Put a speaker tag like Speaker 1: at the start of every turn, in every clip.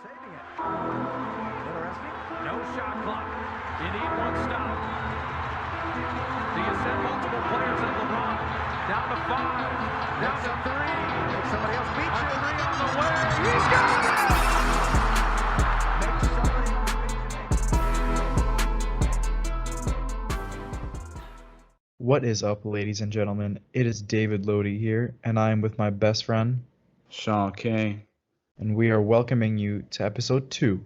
Speaker 1: saving it. Interesting. No shot clock. You need one stop. Do you send multiple players at LeBron? Down to 5. Down to 3. Somebody else beat you. 3 on the way. He got it! Makes somebody on
Speaker 2: What is up, ladies and gentlemen? It is David Lodi here, and I am with my best friend,
Speaker 3: Sean King.
Speaker 2: and we are welcoming you to episode 2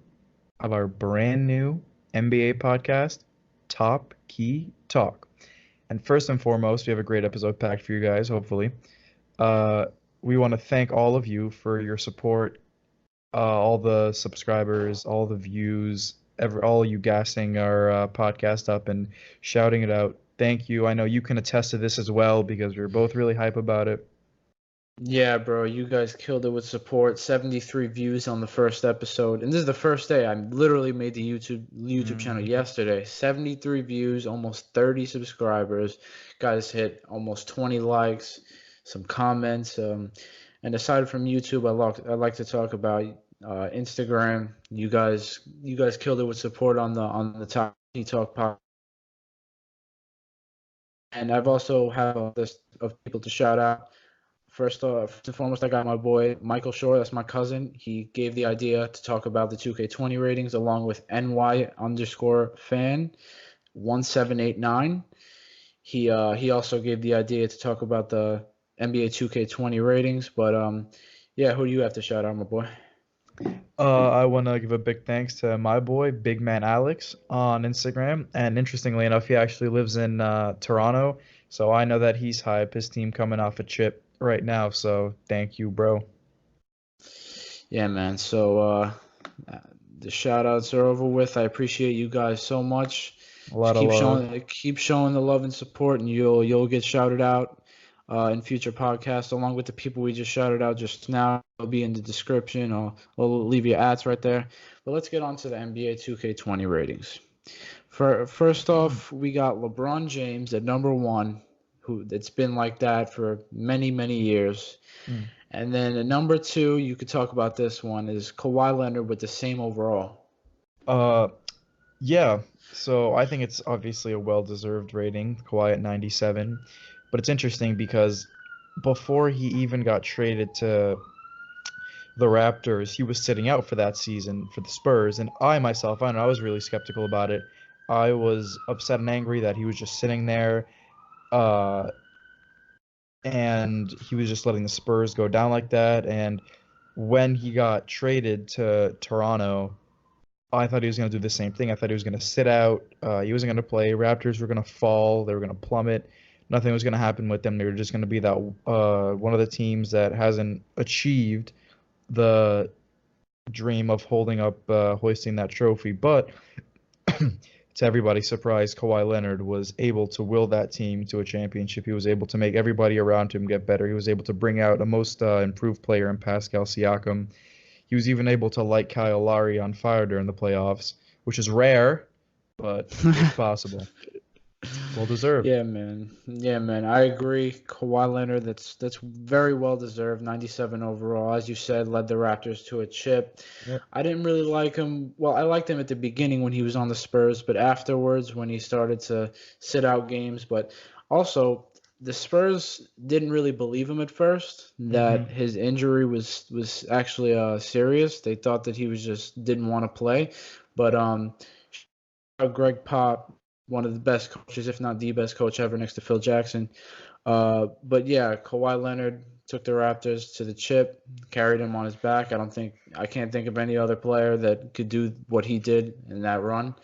Speaker 2: of our brand new NBA podcast, Top Key Talk. And first and foremost, we have a great episode packed for you guys, hopefully. We want to thank all of you for your support, all the subscribers, all the views, all you gassing our podcast up and shouting it out. Thank you. I know you can attest to this as well because we were both really hype about it.
Speaker 3: Yeah, bro, you guys killed it with support. 73 views on the first episode. And this is the first day. I literally made the YouTube channel yesterday. 73 views, almost 30 subscribers. Guys hit almost 20 likes, some comments. And aside from YouTube, I like to talk about Instagram. You guys killed it with support on the TopKeyTalk podcast. And I've also have a list of people to shout out. First and foremost, I got my boy Michael Shore. That's my cousin. He gave the idea to talk about the 2K20 ratings along with NY_fan1789. He also gave the idea to talk about the NBA 2K20 ratings. But yeah, who do you have to shout out, my boy?
Speaker 2: I want to give a big thanks to my boy, Big Man Alex, on Instagram. And interestingly enough, he actually lives in Toronto. So I know that he's hype. His team coming off a chip right now. So thank you, bro.
Speaker 3: Yeah, man. So the shout outs are over with. I appreciate you guys so much.
Speaker 2: A lot of love.
Speaker 3: Keep showing the love and support, and you'll get shouted out in future podcasts, along with the people we just shouted out just now. It'll be in the description. I'll leave you ads right there. But let's get on to the NBA 2K20 ratings. First off, we got LeBron James at number 1, who it's been like that for many, many years. And then at number 2, you could talk about this one, is Kawhi Leonard with the same overall.
Speaker 2: Yeah. So I think it's obviously a well-deserved rating, Kawhi at 97. But it's interesting because before he even got traded to the Raptors, he was sitting out for that season for the Spurs. And I was really skeptical about it. I was upset and angry that he was just sitting there and he was just letting the Spurs go down like that. And when he got traded to Toronto, I thought he was going to do the same thing. I thought he was going to sit out. He wasn't going to play. Raptors were going to fall. They were going to plummet. Nothing was going to happen with them. They were just going to be that one of the teams that hasn't achieved the dream of hoisting that trophy. But to everybody's surprise, Kawhi Leonard was able to will that team to a championship. He was able to make everybody around him get better. He was able to bring out a most improved player in Pascal Siakam. He was even able to light Kyle Lowry on fire during the playoffs, which is rare, but it's possible. Well deserved.
Speaker 3: Yeah, man. I agree. Kawhi Leonard, that's very well deserved. 97 overall, as you said, led the Raptors to a chip.
Speaker 2: Yep.
Speaker 3: I didn't really like him. Well, I liked him at the beginning when he was on the Spurs, but afterwards when he started to sit out games. But also, the Spurs didn't really believe him at first that his injury was actually serious. They thought that he didn't want to play. But Greg Pop, one of the best coaches, if not the best coach ever, next to Phil Jackson. But yeah, Kawhi Leonard took the Raptors to the chip, carried him on his back. I can't think of any other player that could do what he did in that run,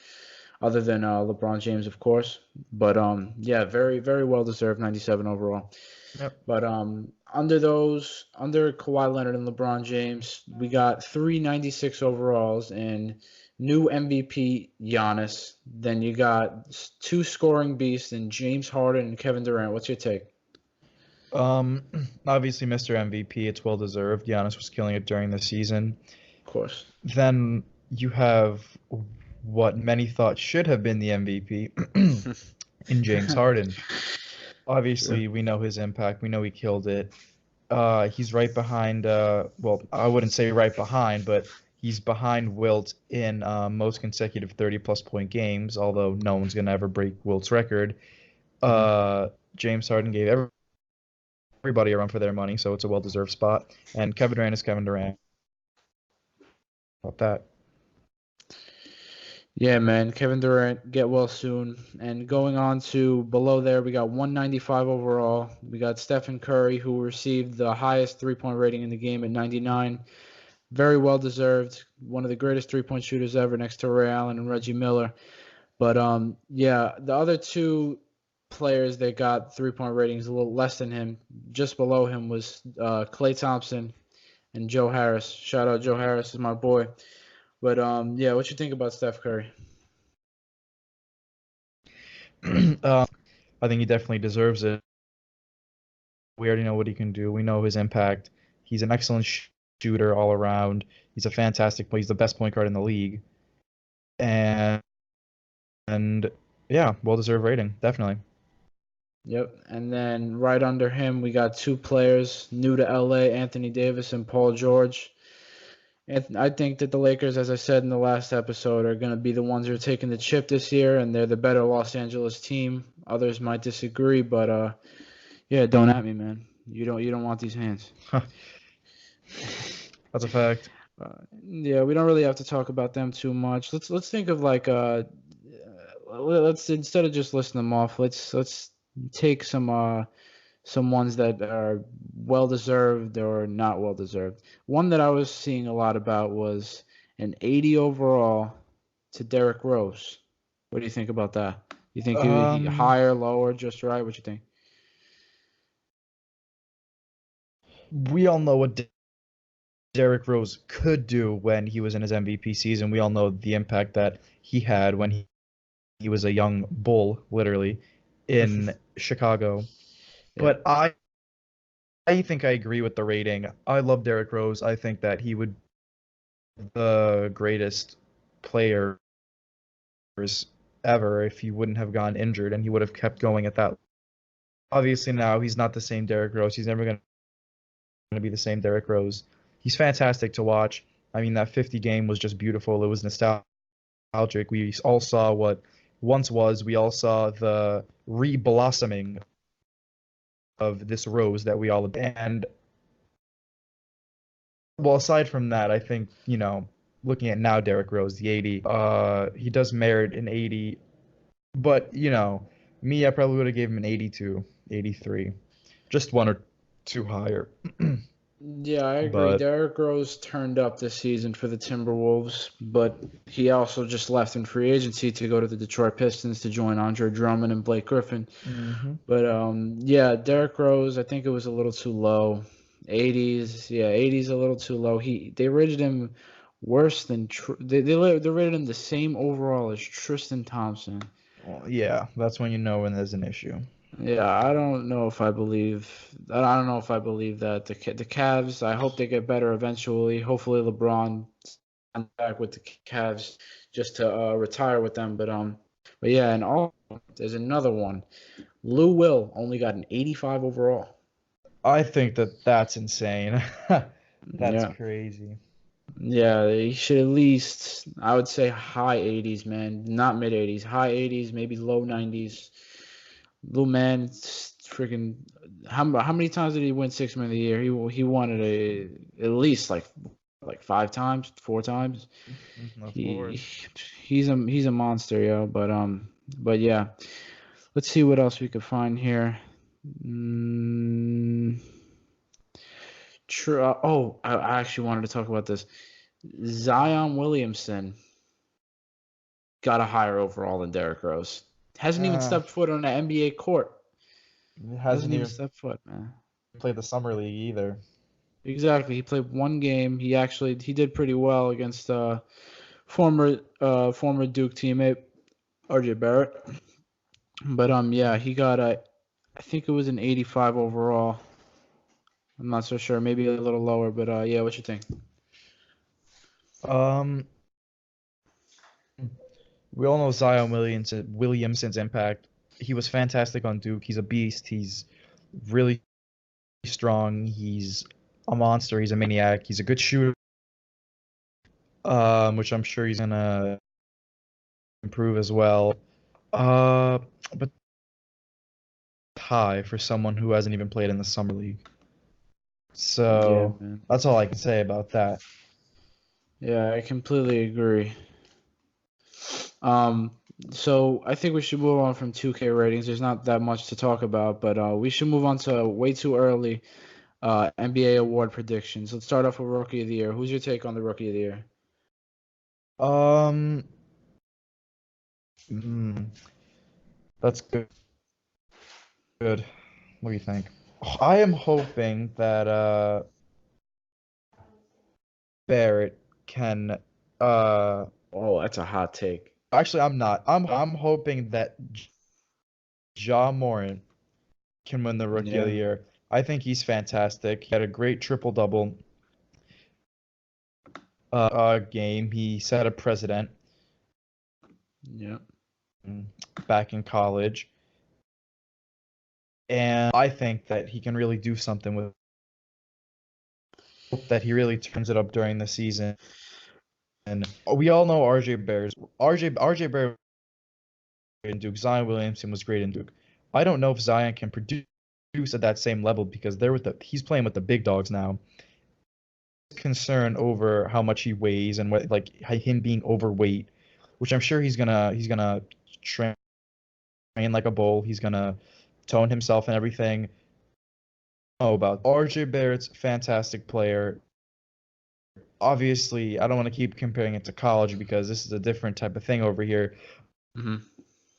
Speaker 3: other than LeBron James, of course. But yeah, very, very well deserved, 97 overall.
Speaker 2: Yep.
Speaker 3: But under Kawhi Leonard and LeBron James, we got 396 overalls and new MVP Giannis. Then you got 2 scoring beasts in James Harden and Kevin Durant. What's your take?
Speaker 2: Obviously, Mr. MVP, it's well deserved. Giannis was killing it during the season.
Speaker 3: Of course.
Speaker 2: Then you have what many thought should have been the MVP in James Harden. Obviously, we know his impact. We know he killed it. He's right behind. Well, I wouldn't say right behind, but He's behind Wilt in most consecutive 30-plus point games, although no one's going to ever break Wilt's record. James Harden gave everybody a run for their money, so it's a well-deserved spot. And Kevin Durant is Kevin Durant. About that.
Speaker 3: Yeah, man. Kevin Durant, get well soon. And going on to below there, we got 195 overall. We got Stephen Curry, who received the highest three-point rating in the game at 99. Very well deserved. One of the greatest three-point shooters ever, next to Ray Allen and Reggie Miller. But yeah, the other two players that got three-point ratings a little less than him, just below him, was Klay Thompson and Joe Harris. Shout out Joe Harris, is my boy. But yeah, what you think about Steph Curry?
Speaker 2: I think he definitely deserves it. We already know what he can do. We know his impact. He's an excellent shooter all around. He's a fantastic player. He's the best point guard in the league. And yeah, well-deserved rating, definitely.
Speaker 3: Yep. And then right under him, we got two players new to LA, Anthony Davis and Paul George. And I think that the Lakers, as I said in the last episode, are going to be the ones who are taking the chip this year, and they're the better Los Angeles team. Others might disagree, but yeah, don't at me, man. You don't want these hands.
Speaker 2: That's a fact.
Speaker 3: Yeah, we don't really have to talk about them too much. Let's think of like let's, instead of just listing them off, let's take some ones that are well deserved or not well deserved. One that I was seeing a lot about was an 80 overall to Derrick Rose. What do you think about that? You think he higher, lower, just right? What you think?
Speaker 2: We all know what Derrick Rose could do when he was in his MVP season. We all know the impact that he had when he was a young bull, literally, in Chicago.
Speaker 3: Yeah.
Speaker 2: But I think I agree with the rating. I love Derrick Rose. I think that he would be the greatest player ever if he wouldn't have gone injured and he would have kept going at that. Obviously now he's not the same Derrick Rose. He's never going to be the same Derrick Rose. He's fantastic to watch. I mean, that 50 game was just beautiful. It was nostalgic. We all saw what once was. We all saw the re-blossoming of this rose that we all, and well, aside from that, I think, looking at now Derrick Rose, the 80, he does merit an 80, but me, I probably would have gave him an 82, 83, just one or two higher.
Speaker 3: Yeah, I agree.
Speaker 2: But
Speaker 3: Derrick Rose turned up this season for the Timberwolves, but he also just left in free agency to go to the Detroit Pistons to join Andre Drummond and Blake Griffin. But yeah, Derrick Rose, I think it was a little too low. 80s, yeah, 80s a little too low. They rated him worse than they rated him the same overall as Tristan Thompson.
Speaker 2: well, yeah, that's when you know when there's an issue.
Speaker 3: Yeah, I don't know if I believe. I don't know if I believe that the Cavs. I hope they get better eventually. Hopefully, LeBron comes back with the Cavs just to retire with them. But yeah, and there's another one. Lou Will only got an 85 overall.
Speaker 2: I think that's insane. That's
Speaker 3: Yeah.
Speaker 2: crazy.
Speaker 3: Yeah, he should at least, I would say high 80s, man. Not mid 80s, high 80s, maybe low 90s. Little man, it's freaking. How many times did he win Sixth Man of the Year? He won it at least like 5 times, 4 times.
Speaker 2: Of course.
Speaker 3: He's a monster, yo. But yeah, let's see what else we could find here. True. I actually wanted to talk about this. Zion Williamson got a higher overall than Derrick Rose. Hasn't even stepped foot on an NBA court. Hasn't even stepped foot, man.
Speaker 2: Played the summer league either.
Speaker 3: Exactly. He played one game. He did pretty well against former Duke teammate RJ Barrett. But yeah, he got I think it was an 85 overall. I'm not so sure. Maybe a little lower, but yeah, what you think?
Speaker 2: We all know Zion Williamson's impact. He was fantastic on Duke. He's a beast. He's really strong. He's a monster. He's a maniac. He's a good shooter. which I'm sure he's gonna improve as well. But high for someone who hasn't even played in the summer league.
Speaker 3: Yeah,
Speaker 2: So
Speaker 3: man.
Speaker 2: that's all I can say about that.
Speaker 3: Yeah, I completely agree. Um, so I think we should move on from 2K ratings. There's not that much to talk about, but we should move on to way too early NBA award predictions. Let's start off with Rookie of the Year. Who's your take on the Rookie of the Year?
Speaker 2: Um, hmm, that's good. Good. What do you think? I am hoping that Barrett can
Speaker 3: Oh, that's a hot take.
Speaker 2: actually I'm not. I'm hoping that Ja Morant can win the Rookie of the
Speaker 3: Yeah,
Speaker 2: Year. I think he's fantastic. He had a great triple double game. He set a precedent
Speaker 3: yeah.
Speaker 2: back in college, and I think that he can really do something with that. He really turns it up during the season. And we all know RJ Barrett's RJ Barrett in Duke. Zion Williamson was great in Duke. I don't know if Zion can produce at that same level because he's playing with the big dogs now. Concern over how much he weighs and what like him being overweight, which I'm sure he's gonna train like a bull. He's gonna tone himself and everything. Oh, about RJ Barrett's fantastic player. Obviously, I don't want to keep comparing it to college because this is a different type of thing over here.
Speaker 3: Hmm.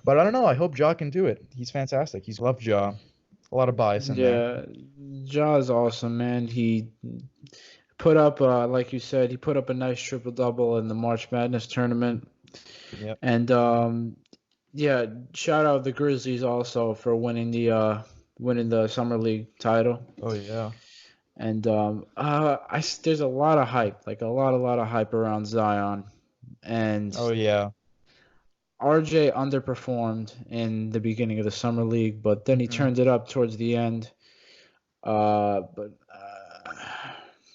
Speaker 2: But I don't know. I hope Ja can do it. He's fantastic. He's loved Ja. A lot of bias in there.
Speaker 3: Yeah, Ja is awesome, man. He put up, like you said, he put up a nice triple double in the March Madness tournament,
Speaker 2: Yep.
Speaker 3: and yeah, shout out the Grizzlies also for winning the summer league title.
Speaker 2: Oh yeah.
Speaker 3: And there's a lot of hype, like a lot of hype around Zion, and
Speaker 2: Oh yeah.
Speaker 3: RJ underperformed in the beginning of the summer league, but then he
Speaker 2: Hmm.
Speaker 3: turned it up towards the end. But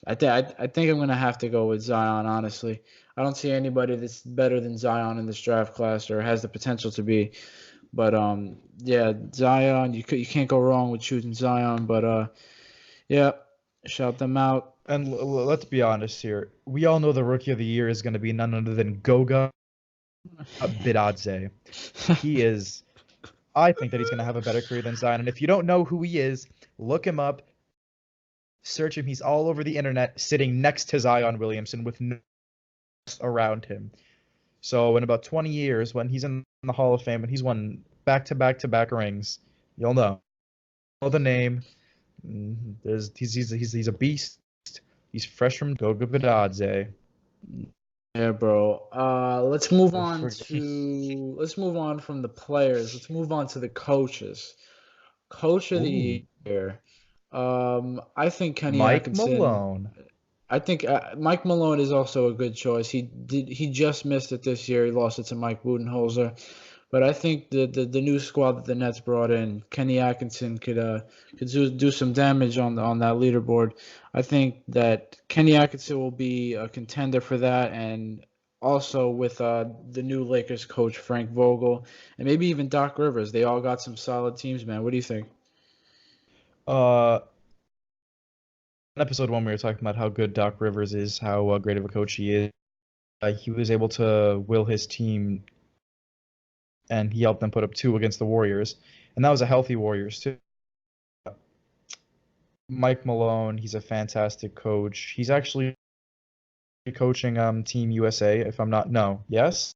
Speaker 3: I think I'm gonna have to go with Zion. Honestly, I don't see anybody that's better than Zion in this draft class or has the potential to be. But yeah, Zion. You can't go wrong with choosing Zion. But yeah, shout them out.
Speaker 2: And let's be honest here. We all know the rookie of the year is going to be none other than Goga Bitadze. He is. I think that he's going to have a better career than Zion. And if you don't know who he is, look him up, search him. He's all over the internet, sitting next to Zion Williamson with no one around him. So in about 20 years, when he's in the Hall of Fame and he's won back-to-back rings, you'll know the name. He's a beast. He's fresh from Goga Bitadze.
Speaker 3: Yeah, bro.
Speaker 2: For
Speaker 3: Let's move on from the players. Let's move on to the coaches. Coach of
Speaker 2: Ooh,
Speaker 3: the year. I think Kenny
Speaker 2: Mike
Speaker 3: Atkinson.
Speaker 2: Malone.
Speaker 3: I think Mike Malone is also a good choice. He just missed it this year. He lost it to Mike Budenholzer. But I think the new squad that the Nets brought in, Kenny Atkinson could do some damage on that leaderboard. I think that Kenny Atkinson will be a contender for that, and also with the new Lakers coach Frank Vogel, and maybe even Doc Rivers. They all got some solid teams, man. What do you think?
Speaker 2: Uh, in episode one, we were talking about how good Doc Rivers is, how great of a coach he is. He was able to will his team, and he helped them put up two against the Warriors, and that was a healthy Warriors too. Mike Malone, he's a fantastic coach. He's actually coaching Team USA, if I'm not no, yes.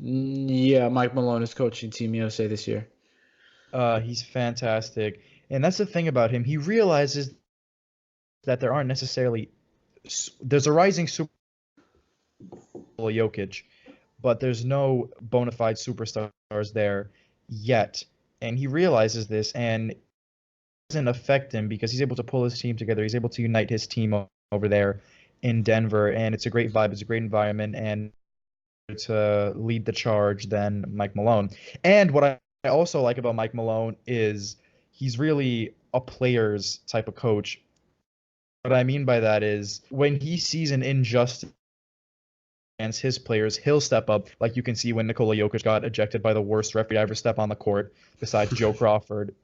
Speaker 3: Yeah, Mike Malone is coaching Team USA this year.
Speaker 2: He's fantastic, and that's the thing about him. He realizes that there aren't necessarily there's a rising super Jokic, but there's no bona fide superstars there yet. And he realizes this, and it doesn't affect him because he's able to pull his team together. He's able to unite his team over there in Denver, and it's a great vibe. It's a great environment, and to lead the charge than Mike Malone. And what I also like about Mike Malone is he's really a player's type of coach. What I mean by that is when he sees an injustice against his players, he'll step up. Like you can see when Nikola Jokic got ejected by the worst referee to ever step on the court, besides Joe Crawford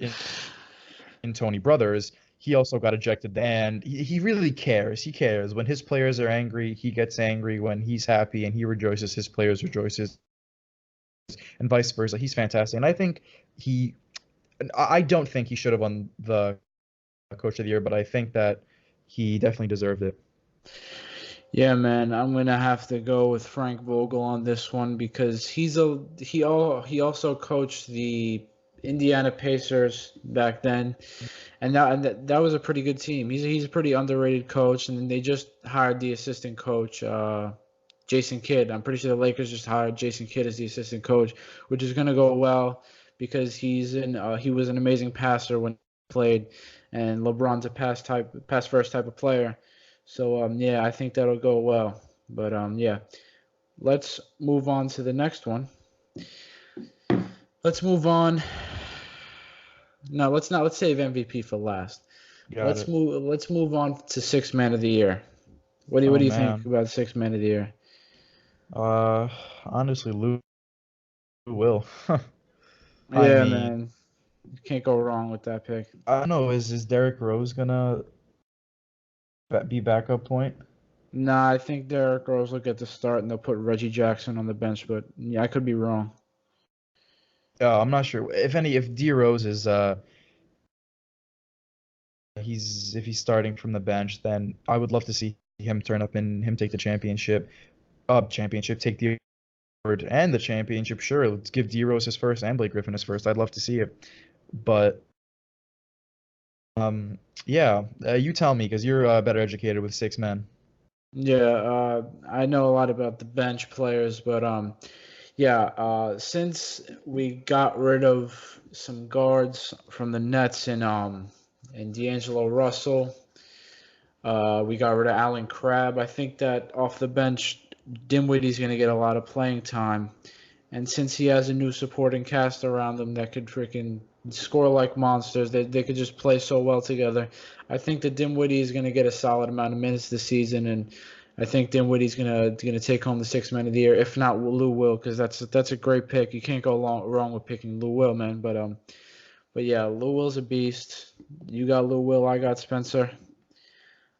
Speaker 2: in Tony Brothers. He also got ejected, and he really cares. He cares. When his players are angry, he gets angry. When he's happy and he rejoices, his players rejoices, and vice versa. He's fantastic, and I think he. I don't think he should have won the Coach of the Year, but I think that he definitely deserved it.
Speaker 3: Yeah, man, I'm gonna have to go with Frank Vogel on this one because he also coached the Indiana Pacers back then, and that was a pretty good team. He's a pretty underrated coach, and then they just hired the assistant coach, Jason Kidd. I'm pretty sure the Lakers just hired Jason Kidd as the assistant coach, which is gonna go well because he was an amazing passer when he played, and LeBron's a pass first type of player. So yeah, I think that'll go well. But yeah, let's move on to the next one. Let's move on. No, let's not. Let's save MVP for last. Let's move on to Sixth Man of the Year. What do you think about Sixth Man of the Year?
Speaker 2: Honestly, Lou will.
Speaker 3: Yeah, man, you can't go wrong with that pick.
Speaker 2: I don't know. Is Derrick Rose gonna be backup point?
Speaker 3: Nah, I think Derrick Rose will get the start and they'll put Reggie Jackson on the bench, but yeah, I could be wrong.
Speaker 2: I'm not sure. If D Rose is if he's starting from the bench, then I would love to see him turn up and him take the championship. Take the award and the championship. Sure, let's give D Rose his first and Blake Griffin his first. I'd love to see it, but yeah, you tell me because you're better educated with six men.
Speaker 3: Yeah, I know a lot about the bench players, but yeah, since we got rid of some guards from the Nets and D'Angelo Russell, we got rid of Allen Crabbe. I think that off the bench, Dinwiddie's going to get a lot of playing time, and since he has a new supporting cast around him that could freaking score like monsters, they could just play so well together. I think that Dinwiddie is going to get a solid amount of minutes this season, and I think Dinwiddie's gonna take home the Sixth Man of the Year. If not, Lou will, because that's a great pick. You can't go wrong with picking Lou Will, man. But yeah, Lou Will's a beast. You got Lou Will, I got Spencer.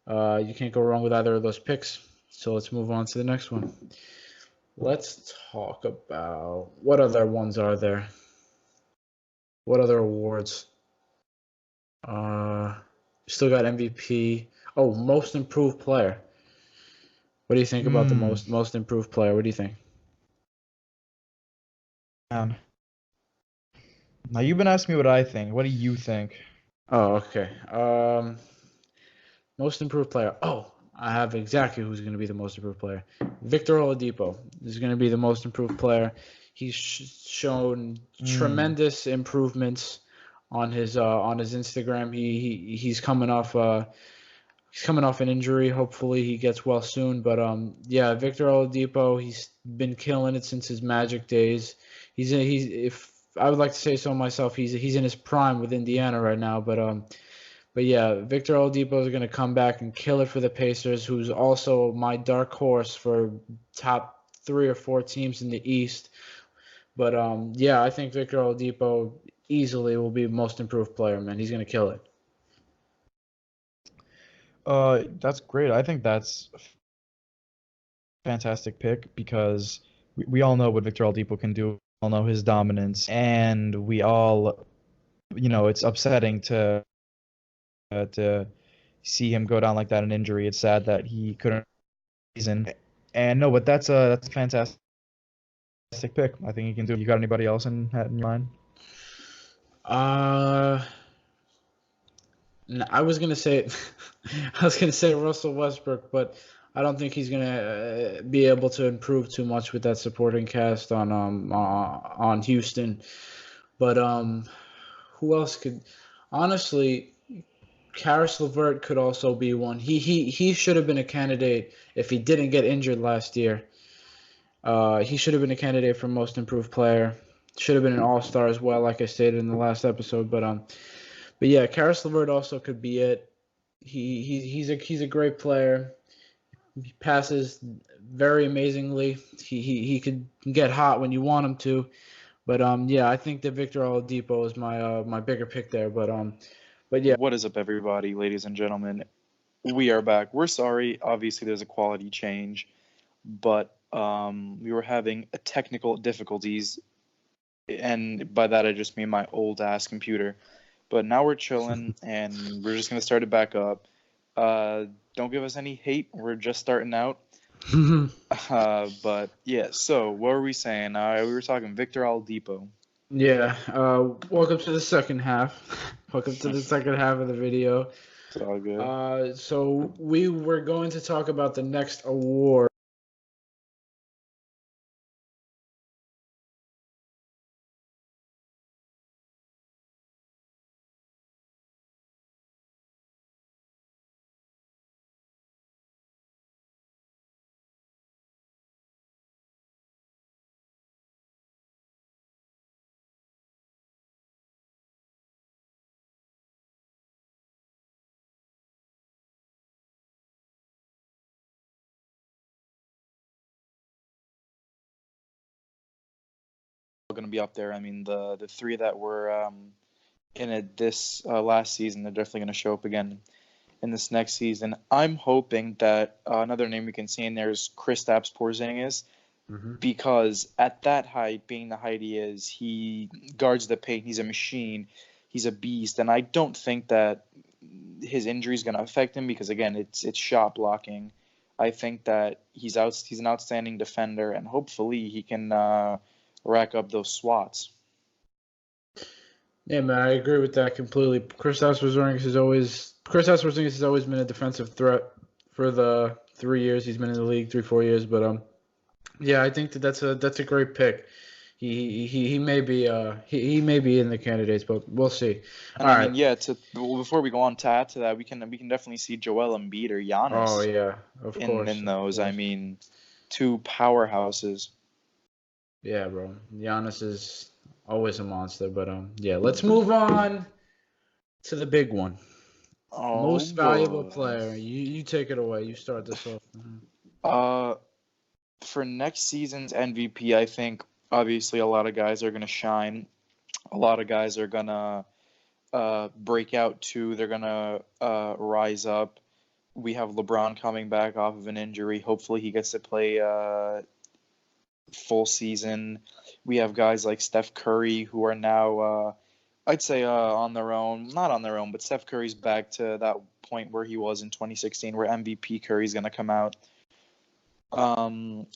Speaker 3: You can't go wrong with either of those picks. So let's move on to the next one. Let's talk about what other ones are there. What other awards? Still got MVP. Oh, most improved player. What do you think about the most improved player? What do you think?
Speaker 2: Now you've been asking me what I think. What do you think?
Speaker 3: Oh, okay. Most improved player. Oh, I have exactly who's going to be the most improved player. Victor Oladipo is going to be the most improved player. He's shown tremendous improvements on his Instagram. He's coming off an injury. Hopefully he gets well soon. But yeah, Victor Oladipo, he's been killing it since his Magic days. If I would like to say so myself, he's in his prime with Indiana right now. But yeah, Victor Oladipo is going to come back and kill it for the Pacers, who's also my dark horse for top 3 or 4 teams in the East. But yeah, I think Victor Oladipo easily will be most improved player, man. He's going to kill it.
Speaker 2: That's great. I think that's a fantastic pick because we all know what Victor Oladipo can do. We all know his dominance, and we all, it's upsetting to see him go down like that in injury. It's sad that he couldn't season. And no, but that's a fantastic pick. I think he can do it. You got anybody else in your mind?
Speaker 3: I was gonna say Russell Westbrook, but I don't think he's gonna be able to improve too much with that supporting cast on Houston. But who else could? Honestly, Karis LeVert could also be one. He should have been a candidate if he didn't get injured last year. He should have been a candidate for most improved player. Should have been an all-star as well, like I stated in the last episode. But yeah, Karis LeVert also could be it. He's a great player. He passes very amazingly. He could get hot when you want him to. But yeah, I think that Victor Oladipo is my bigger pick there. But yeah.
Speaker 2: What is up, everybody, ladies and gentlemen? We are back. We're sorry. Obviously, there's a quality change, but we were having technical difficulties, and by that I just mean my old ass computer. But now we're chilling, and we're just gonna start it back up. Don't give us any hate. We're just starting out. But yeah. So what were we saying? We were talking Victor Oladipo.
Speaker 3: Yeah. Welcome to the second half. Welcome to the second half of the video.
Speaker 2: It's all good.
Speaker 3: So we were going to talk about the next award.
Speaker 2: Going to be up there. I mean, the three that were in it this last season, they're definitely going to show up again in this next season. I'm hoping that another name we can see in there is Kristaps Porzingis, because at that height, being the height he guards the paint. He's a machine. He's a beast, and I don't think that his injury is going to affect him because again, it's shot blocking. I think that he's an outstanding defender, and hopefully he can rack up those swats.
Speaker 3: Yeah, man, I agree with that completely. Kristaps Porzingis has always been a defensive threat for the 3 years he's been in the league, 4 years. But yeah, I think that's a great pick. He may be he may be in the candidates, but we'll see.
Speaker 2: And
Speaker 3: All
Speaker 2: I
Speaker 3: right.
Speaker 2: mean, yeah. Before we go on to add to that, we can definitely see Joel Embiid or
Speaker 3: Oh
Speaker 2: Giannis
Speaker 3: yeah, of course.
Speaker 2: in
Speaker 3: Of
Speaker 2: those. I
Speaker 3: course.
Speaker 2: mean, two powerhouses.
Speaker 3: Yeah, bro. Giannis is always a monster. But yeah, let's move on to the big one.
Speaker 2: Oh
Speaker 3: Most valuable
Speaker 2: boy.
Speaker 3: player. You take it away. You start this off.
Speaker 2: Uh, for next season's MVP, I think obviously a lot of guys are gonna shine. A lot of guys are gonna break out too. They're gonna rise up. We have LeBron coming back off of an injury. Hopefully, he gets to play full season. We have guys like Steph Curry who are now, I'd say, on their own. Not on their own, but Steph Curry's back to that point where he was in 2016, where MVP Curry's going to come out.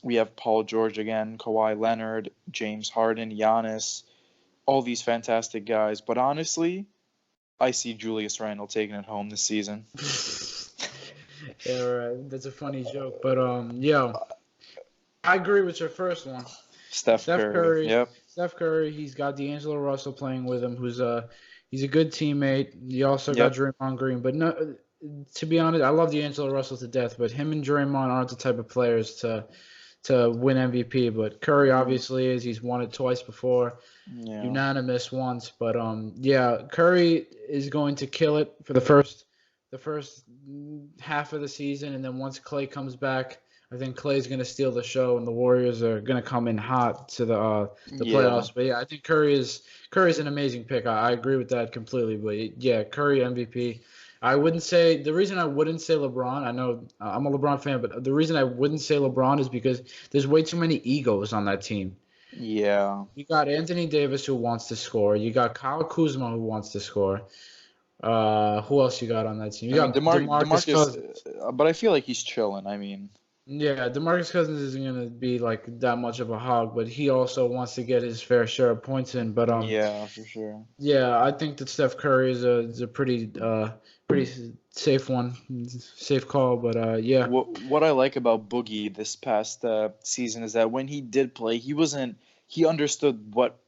Speaker 2: We have Paul George again, Kawhi Leonard, James Harden, Giannis, all these fantastic guys. But honestly, I see Julius Randle taking it home this season.
Speaker 3: Yeah, right. That's a funny joke, but yo, I agree with your first one.
Speaker 2: Steph Curry. Yep.
Speaker 3: Steph Curry. He's got D'Angelo Russell playing with him, he's a good teammate. You also got Draymond Green, but no, to be honest, I love D'Angelo Russell to death, but him and Draymond aren't the type of players to win MVP. But Curry obviously is. He's won it twice before, unanimous once. But yeah, Curry is going to kill it for the first half of the season, and then once Clay comes back, I think Clay's going to steal the show, and the Warriors are going to come in hot to the playoffs. But yeah, I think Curry's an amazing pick. I agree with that completely. But yeah, Curry MVP. I wouldn't say the reason I wouldn't say LeBron. I know I'm a LeBron fan, but the reason I wouldn't say LeBron is because there's way too many egos on that team.
Speaker 2: Yeah.
Speaker 3: You got Anthony Davis who wants to score. You got Kyle Kuzma who wants to score. Who else you got on that team? You got DeMarcus Cousins.
Speaker 2: But I feel like he's chilling. I mean,
Speaker 3: yeah, DeMarcus Cousins isn't gonna be like that much of a hog, but he also wants to get his fair share of points in. But
Speaker 2: yeah, for sure.
Speaker 3: Yeah, I think that Steph Curry is a pretty safe one, safe call. But yeah.
Speaker 2: What I like about Boogie this past season is that when he did play, he understood what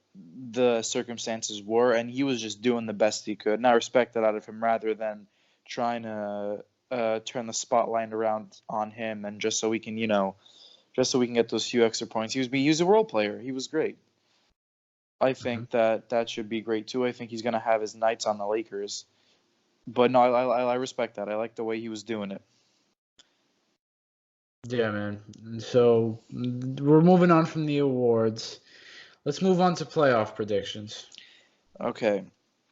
Speaker 2: the circumstances were, and he was just doing the best he could. And I respect that out of him, rather than trying to turn the spotlight around on him, and just so we can get those few extra points. He was a role player. He was great. I think that should be great too. I think he's gonna have his nights on the Lakers. But no, I respect that. I like the way he was doing it.
Speaker 3: Yeah, man. And so we're moving on from the awards. Let's move on to playoff predictions.
Speaker 2: Okay.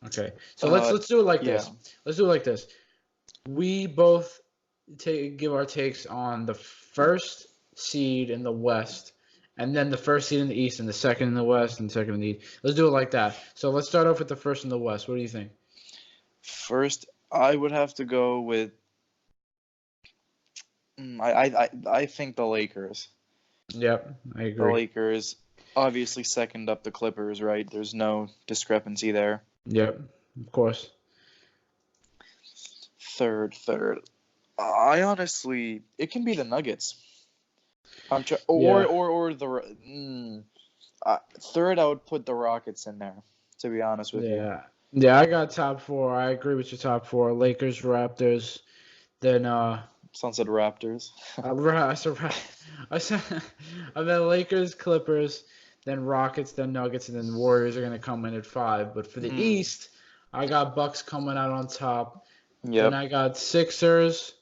Speaker 3: Okay. So let's do it like
Speaker 2: yeah.
Speaker 3: this. Let's do it like this. We both give our takes on the first seed in the West, and then the first seed in the East, and the second in the West, and second in the East. Let's do it like that. So let's start off with the first in the West. What do you think?
Speaker 2: First, I would have to go with. I think the Lakers.
Speaker 3: Yep, I
Speaker 2: The
Speaker 3: agree.
Speaker 2: Lakers, obviously second up the Clippers, right? There's no discrepancy there.
Speaker 3: Yep, of course.
Speaker 2: Third. I honestly, it can be the Nuggets. Or the third. I would put the Rockets in there. To be honest with you.
Speaker 3: Yeah. I got top four. I agree with your top four. Lakers, Raptors, then
Speaker 2: Sunset Raptors.
Speaker 3: I said Lakers, Clippers, then Rockets, then Nuggets, and then Warriors are gonna come in at 5. But for the East, I got Bucks coming out on top.
Speaker 2: Yep.
Speaker 3: Then I got Sixers,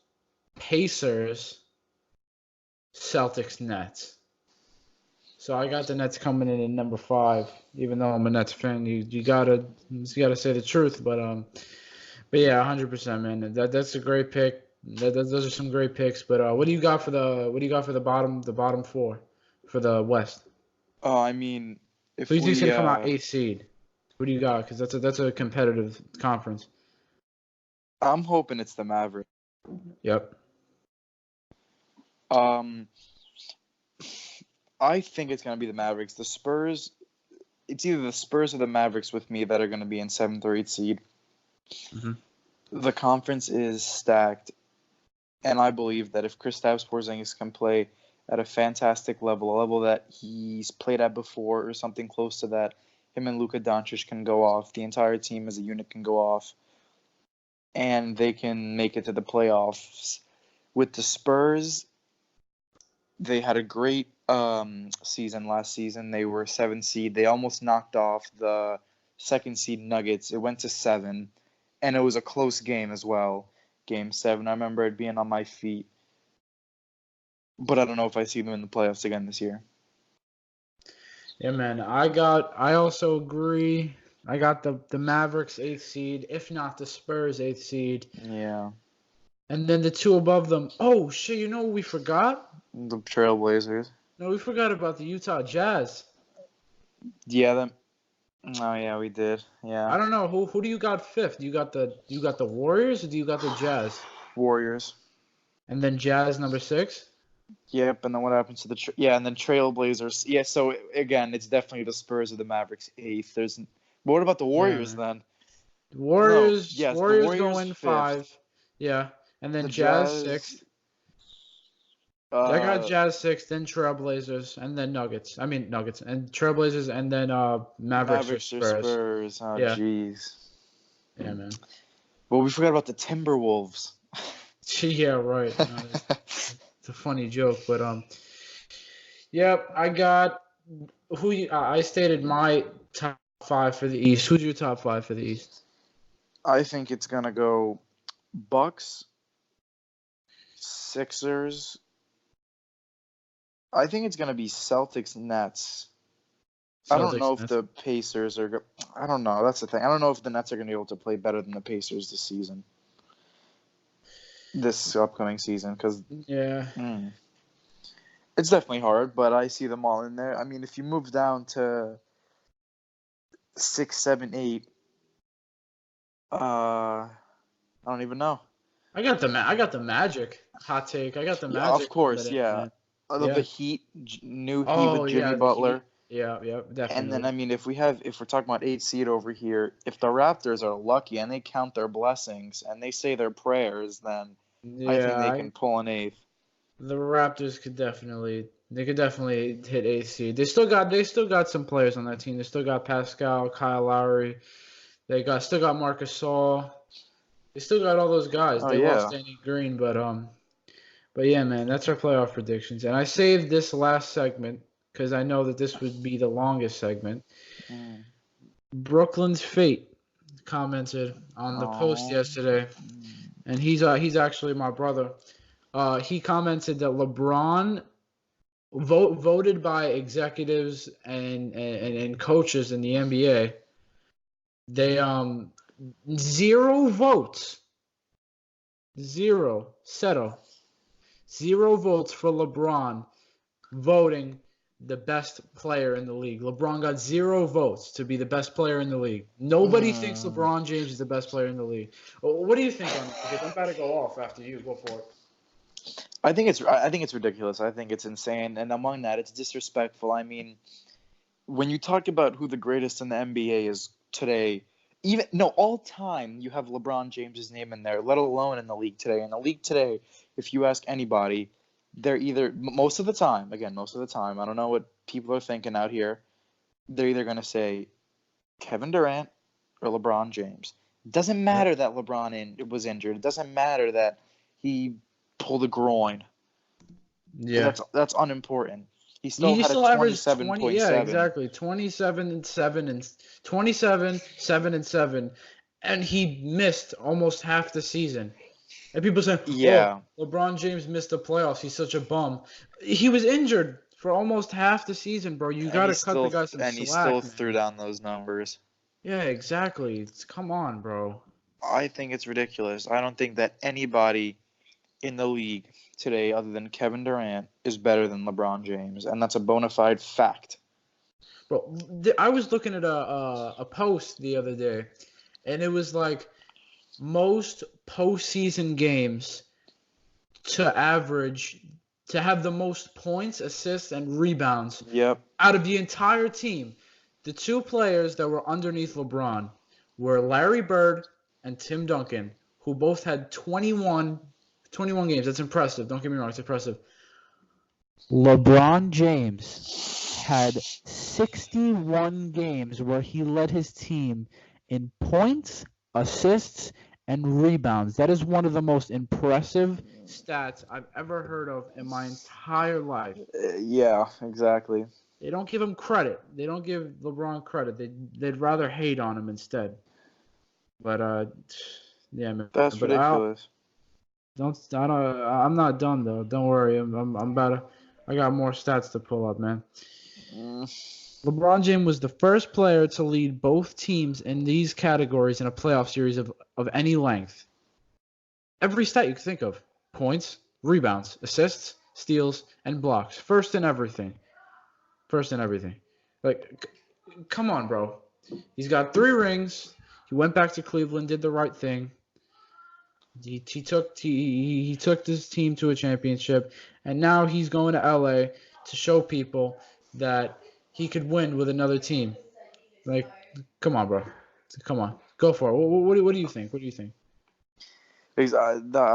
Speaker 3: Pacers, Celtics, Nets. So I got the Nets coming in at number 5. Even though I'm a Nets fan, you gotta say the truth. But yeah, 100%, man. That's a great pick. Those are some great picks. But what do you got for the bottom 4 for the West?
Speaker 2: I mean, if
Speaker 3: Who do you think's
Speaker 2: we
Speaker 3: gonna come out 8th seed? Who do you got? Because that's a competitive conference.
Speaker 2: I'm hoping it's the Mavericks.
Speaker 3: Yep.
Speaker 2: I think it's gonna be the Mavericks. The Spurs. It's either the Spurs or the Mavericks with me that are gonna be in 7th or 8th seed.
Speaker 3: Mhm.
Speaker 2: The conference is stacked, and I believe that if Kristaps Porzingis can play at a fantastic level, a level that he's played at before or something close to that, him and Luka Doncic can go off. The entire team as a unit can go off, and they can make it to the playoffs. With the Spurs, they had a great season last season. They were 7th seed. They almost knocked off the 2nd seed Nuggets. It went to 7, and it was a close game as well. Game 7. I remember it being on my feet. But I don't know if I see them in the playoffs again this year.
Speaker 3: Yeah, man. I also agree. I got the Mavericks 8th seed, if not the Spurs 8th seed.
Speaker 2: Yeah.
Speaker 3: And then the 2 above them. Oh shit! You know what we forgot?
Speaker 2: The Trailblazers.
Speaker 3: No, we forgot about the Utah Jazz.
Speaker 2: Yeah, them. Oh yeah, we did. Yeah.
Speaker 3: I don't know who do you got 5th? Do you got the Warriors or do you got the Jazz?
Speaker 2: Warriors.
Speaker 3: And then Jazz number 6.
Speaker 2: Yep, and then what happens to the and then Trailblazers. Yeah, so again, it's definitely the Spurs or the Mavericks 8th. But what about the Warriors then?
Speaker 3: Warriors.
Speaker 2: No, yes,
Speaker 3: Warriors,
Speaker 2: the Warriors
Speaker 3: go in
Speaker 2: 5th.
Speaker 3: 5. Yeah, and then
Speaker 2: The
Speaker 3: Jazz
Speaker 2: Jazz
Speaker 3: 6th. I got Jazz 6th, then Trailblazers, and then Nuggets. I mean Nuggets and Trailblazers, and then Mavericks or Spurs.
Speaker 2: Oh,
Speaker 3: Yeah.
Speaker 2: jeez.
Speaker 3: Yeah, man.
Speaker 2: Well, we forgot about the Timberwolves.
Speaker 3: Yeah, right. It's a funny joke, but yep. I got I stated my top 5 for the East. Who's your top 5 for the East?
Speaker 2: I think it's gonna go Bucks, Sixers. I think it's gonna be Celtics, Nets. I don't know if the Pacers are. I don't know. That's the thing. I don't know if the Nets are gonna be able to play better than the Pacers this season. This upcoming season, because it's definitely hard, but I see them all in there. I mean, if you move down to 6, 7, 8, I don't even know.
Speaker 3: I got the Magic. Hot take. I got the Magic.
Speaker 2: Of course, yeah. The Heat, new Heat with Jimmy Butler.
Speaker 3: Yeah, definitely.
Speaker 2: And then I mean, if we're talking about 8 seed over here, if the Raptors are lucky and they count their blessings and they say their prayers, then I think they can pull an 8th.
Speaker 3: The Raptors could definitely hit 8th seed. They still got some players on that team. They still got Pascal, Kyle Lowry. They still got Marcus Saul. They still got all those guys. They lost Danny Green, but yeah, man, that's our playoff predictions. And I saved this last segment because I know that this would be the longest segment. Brooklyn's Fate commented on the post yesterday, and he's actually my brother. He commented that LeBron voted by executives and coaches in the NBA. They 0 votes. 0 settle. 0 votes for LeBron voting the best player in the league. LeBron got 0 votes to be the best player in the league. Nobody thinks LeBron James is the best player in the league. What do you think on that? Because I'm about to go off after you. Go for it.
Speaker 2: I think it's ridiculous. I think it's insane, and among that, it's disrespectful. I mean, when you talk about who the greatest in the NBA is today, all time, you have LeBron James's name in there, let alone in the league today. In the league today, if you ask anybody, they're either most of the time, I don't know what people are thinking out here, they're either going to say Kevin Durant or LeBron James. It doesn't matter that LeBron was injured. It doesn't matter that he pulled a groin.
Speaker 3: Yeah.
Speaker 2: That's unimportant. He still had a
Speaker 3: averaged
Speaker 2: 27.7.
Speaker 3: Yeah, exactly. 27 and 7 and 27, 7 and 7, and he missed almost half the season. And people say,
Speaker 2: Yeah.
Speaker 3: "Oh, LeBron James missed the playoffs. He's such a bum." He was injured for almost half the season, bro. You got to cut the guy some slack.
Speaker 2: And he still
Speaker 3: man.
Speaker 2: threw down those numbers.
Speaker 3: Yeah, exactly. Come on, bro.
Speaker 2: I think it's ridiculous. I don't think that anybody in the league today, other than Kevin Durant, is better than LeBron James, and that's a bona fide fact.
Speaker 3: Bro, I was looking at a post the other day, and it was like most postseason games to have the most points, assists, and rebounds out of the entire team. The 2 players that were underneath LeBron were Larry Bird and Tim Duncan, who both had 21 games. That's impressive. Don't get me wrong. It's impressive. LeBron James had 61 games where he led his team in points, assists, and rebounds. That is one of the most impressive stats I've ever heard of in my entire life.
Speaker 2: Yeah, exactly.
Speaker 3: They don't give him credit. They don't give LeBron credit. They'd rather hate on him instead. But yeah, man.
Speaker 2: That's ridiculous.
Speaker 3: I'm not done though. Don't worry. I got more stats to pull up, man. LeBron James was the first player to lead both teams in these categories in a playoff series of any length. Every stat you can think of. Points, rebounds, assists, steals, and blocks. First in everything. Like, come on, bro. He's got 3 rings. He went back to Cleveland, did the right thing. He took this team to a championship, and now he's going to LA to show people that he could win with another team. Like, come on, bro. Come on. Go for it. What do you think? What do you think?
Speaker 2: I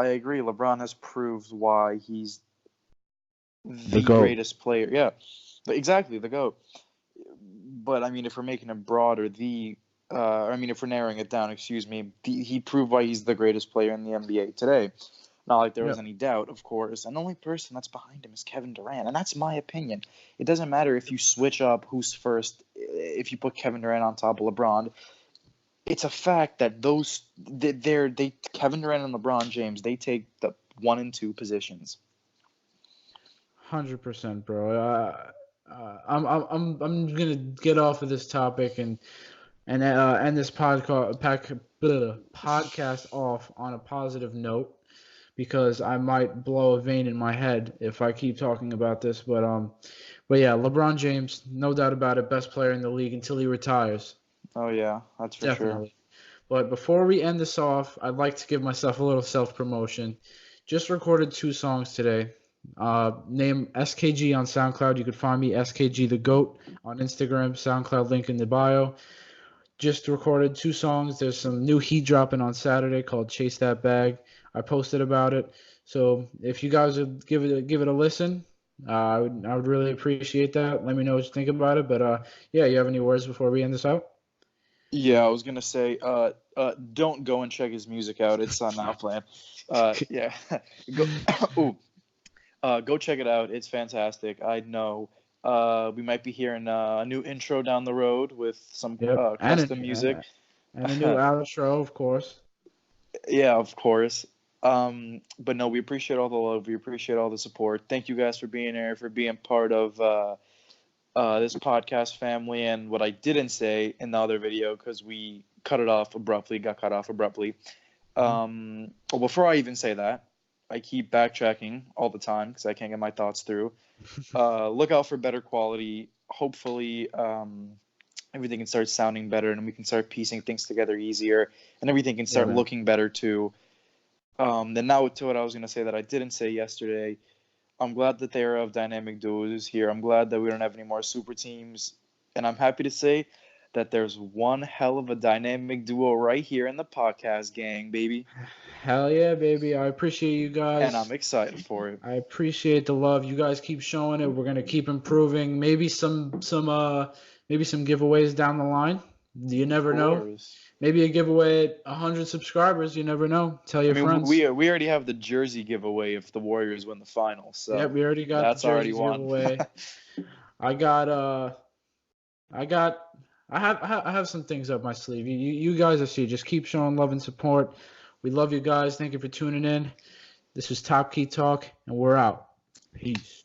Speaker 2: agree. LeBron has proved why he's the
Speaker 3: GOAT.
Speaker 2: greatest player. Yeah, exactly, the GOAT. But, I mean, if we're making it broader, if we're narrowing it down, he proved why he's the greatest player in the NBA today. Not like there was any doubt, of course. And the only person that's behind him is Kevin Durant. And that's my opinion. It doesn't matter if you switch up who's first, if you put Kevin Durant on top of LeBron. It's a fact that Kevin Durant and LeBron James, they take the 1 and 2 positions.
Speaker 3: 100%, bro. I'm gonna get off of this topic and end this podcast off on a positive note, because I might blow a vein in my head if I keep talking about this. But yeah, LeBron James, no doubt about it, best player in the league until he retires.
Speaker 2: Oh yeah, that's for
Speaker 3: Definitely.
Speaker 2: sure.
Speaker 3: But before we end this off, I'd like to give myself a little self-promotion. Just recorded 2 songs today. Name SKG on SoundCloud. You could find me SKG the GOAT on Instagram, SoundCloud link in the bio. Just recorded 2 songs. There's some new heat dropping on Saturday called Chase That Bag. I posted about it. So if you guys would give it a listen, I would really appreciate that. Let me know what you think about it. But yeah, you have any words before we end this out?
Speaker 2: Yeah, I was gonna say, don't go and check his music out. It's on Now Plan. Yeah, go check it out. It's fantastic. I know. We might be hearing a new intro down the road with some custom music
Speaker 3: and a new outro, of course.
Speaker 2: Yeah, of course. But no, we appreciate all the love. We appreciate all the support. Thank you guys for being here, for being part of this podcast family. And what I didn't say in the other video, because we cut off abruptly. Well, before I even say that, I keep backtracking all the time because I can't get my thoughts through. Look out for better quality. Hopefully, everything can start sounding better and we can start piecing things together easier and everything can start looking better too. Then now to what I was going to say that I didn't say yesterday. I'm glad that the era of dynamic duos is here. I'm glad that we don't have any more super teams. And I'm happy to say that there's one hell of a dynamic duo right here in the podcast gang, baby.
Speaker 3: Hell yeah, baby. I appreciate you guys.
Speaker 2: And I'm excited for it.
Speaker 3: I appreciate the love. You guys keep showing it. We're gonna keep improving. Maybe some giveaways down the line. You never know. Maybe a giveaway at 100 subscribers. You never know. Tell your friends.
Speaker 2: We already have the jersey giveaway if the Warriors win the finals. So
Speaker 3: yeah, we already got
Speaker 2: that's
Speaker 3: the jersey
Speaker 2: already
Speaker 3: giveaway. I have some things up my sleeve. You guys are see. Just keep showing love and support. We love you guys. Thank you for tuning in. This is Top Key Talk, and we're out. Peace.